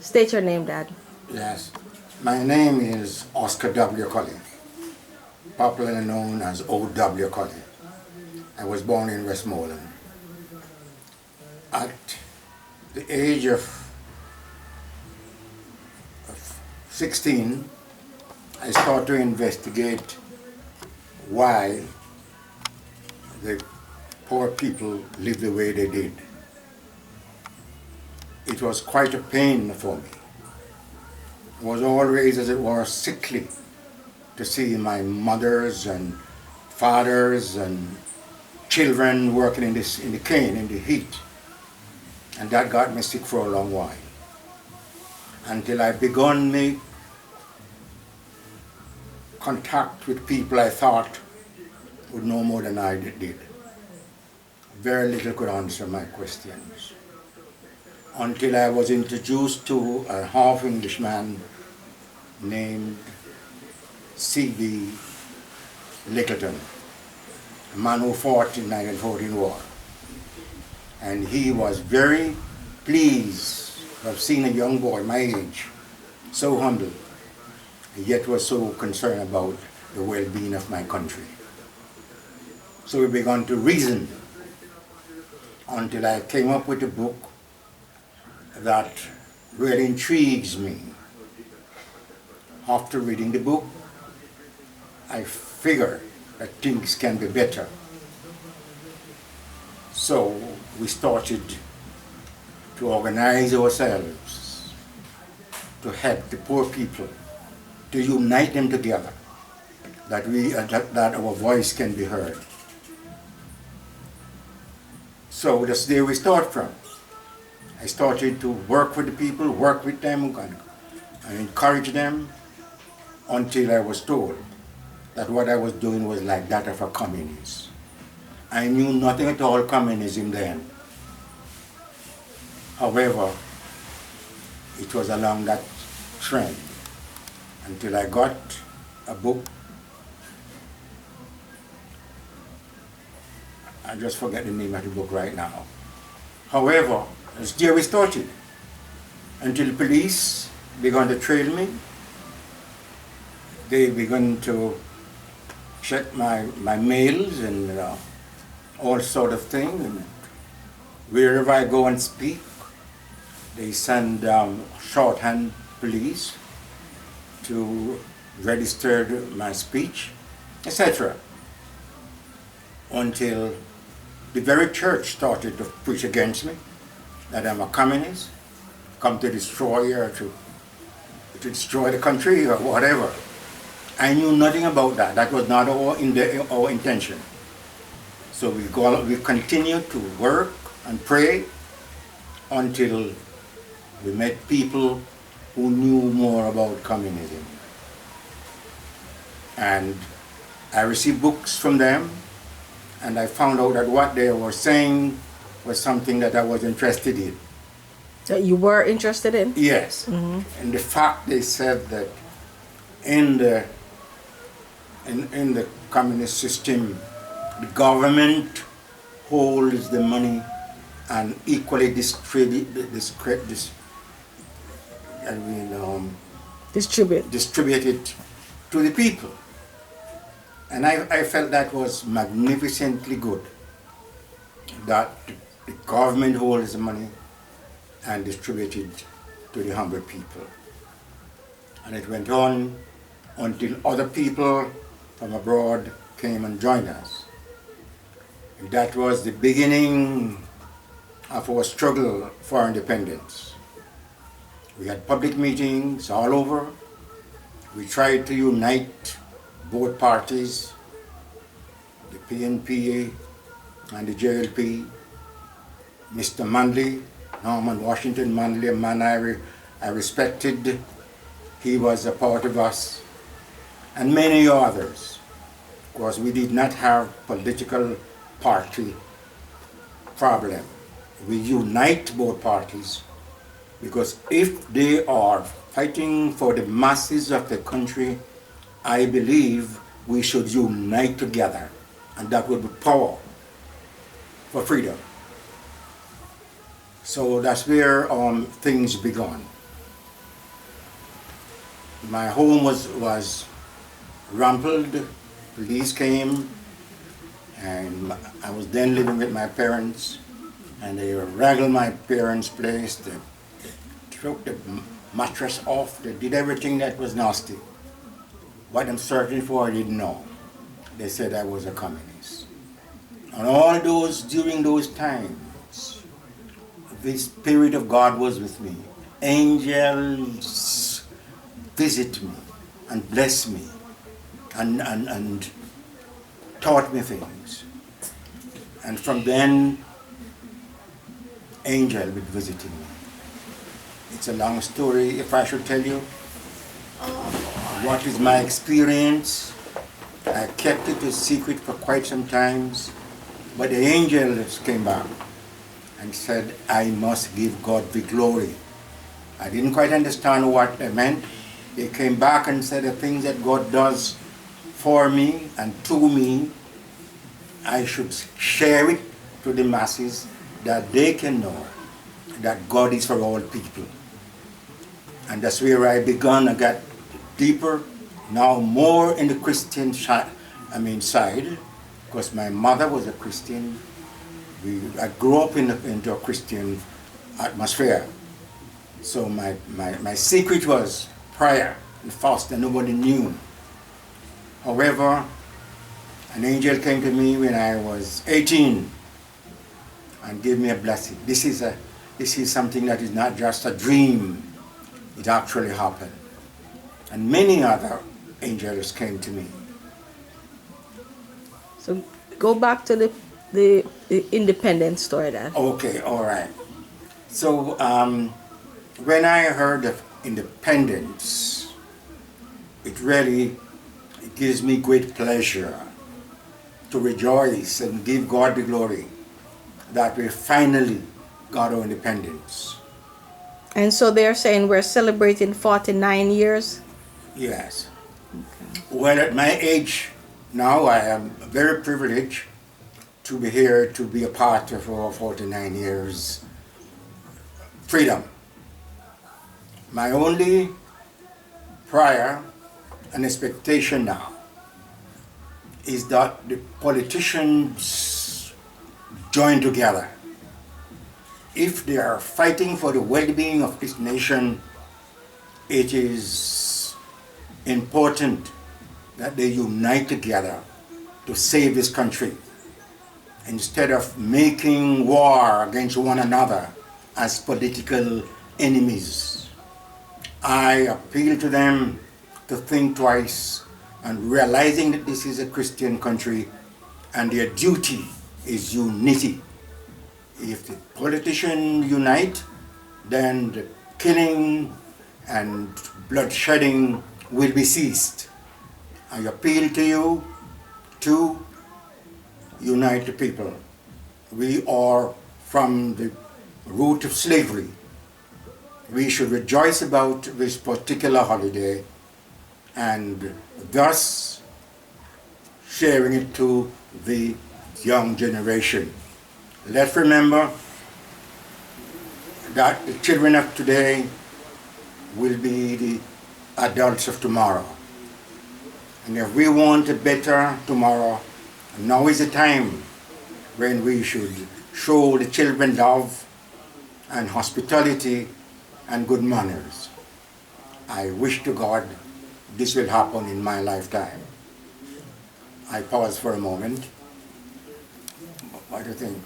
State your name, Dad. Yes. My name is Oscar W. Colley, popularly known as O.W. Colley. I was born in Westmoreland. At the age of 16, I started to investigate why the poor people live the way they did. It was quite a pain for me. It was always, as it were, sickly to see my mothers and fathers and children working in the cane, in the heat. And that got me sick for a long while. Until I begun me contact with people I thought would know more than I did. Very little could answer my questions. Until I was introduced to a half Englishman named C.B. Littleton, a man who fought in 1914 war. And he was very pleased to have seen a young boy my age, so humble, yet was so concerned about the well-being of my country. So we began to reason until I came up with a book that really intrigues me. After reading the book, I figure that things can be better. So we started to organize ourselves to help the poor people, to unite them together, that our voice can be heard. So that's where we start from. I started to work with the people, work with them, and encourage them until I was told that what I was doing was like that of a communist. I knew nothing at all communism then. However, it was along that trend until I got a book. I just forget the name of the book right now. However, it's there we started. Until the police began to trail me. They began to check my mails and all sort of things. And wherever I go and speak, they send shorthand police to register my speech, etc. Until the very church started to preach against me, that I'm a communist, come to destroy or to destroy the country or whatever. I knew nothing about that. That was not our intention. So we continued to work and pray until we met people who knew more about communism. And I received books from them, and I found out that what they were saying was something that I was interested in. That you were interested in? Yes. Mm-hmm. And the fact they said that in the communist system, the government holds the money and equally distribute it to the people. And I felt that was magnificently good, that the government holds the money and distributed to the humble people. And it went on until other people from abroad came and joined us. And that was the beginning of our struggle for independence. We had public meetings all over. We tried to unite both parties, the PNP and the JLP. Mr. Manley, Norman Washington Manley, a man I respected, he was a part of us, and many others. Of course, we did not have political party problem. We unite both parties, because if they are fighting for the masses of the country, I believe we should unite together, and that would be power for freedom. So that's where things began. My home was rumpled. Police came, and I was then living with my parents, and they wrangled my parents' place. They took the mattress off. They did everything that was nasty. What I'm searching for, I didn't know. They said I was a communist. And all those, during those times, the Spirit of God was with me. Angels visit me and bless me and taught me things. And from then, angel would visiting me. It's a long story. If I should tell you what is my experience, I kept it a secret for quite some times, but the angels came back and said, I must give God the glory. I didn't quite understand what they meant. They came back and said the things that God does for me and to me, I should share it to the masses that they can know that God is for all people. And that's where I began. I got deeper, now more in the Christian side, because my mother was a Christian. I grew up into a Christian atmosphere. So my secret was prayer and fast, and nobody knew. However, an angel came to me when I was 18 and gave me a blessing. This is something that is not just a dream. It actually happened. And many other angels came to me. So go back to the independence story, Dad. Okay, all right. So when I heard of independence, it gives me great pleasure to rejoice and give God the glory that we finally got our independence. And so they're saying we're celebrating 49 years? Yes. Okay. Well, at my age now, I am very privileged to be here, to be a part of our 49 years freedom. My only prayer and expectation now is that the politicians join together. If they are fighting for the well-being of this nation, it is important that they unite together to save this country instead of making war against one another as political enemies. I appeal to them to think twice and realizing that this is a Christian country and their duty is unity. If the politicians unite, then the killing and bloodshedding will be ceased. I appeal to you to unite the people. We are from the root of slavery. We should rejoice about this particular holiday and thus sharing it to the young generation. Let's remember that the children of today will be the adults of tomorrow. And if we want a better tomorrow, now is the time when we should show the children love and hospitality and good manners. I wish to God this will happen in my lifetime. I pause for a moment. What do you think?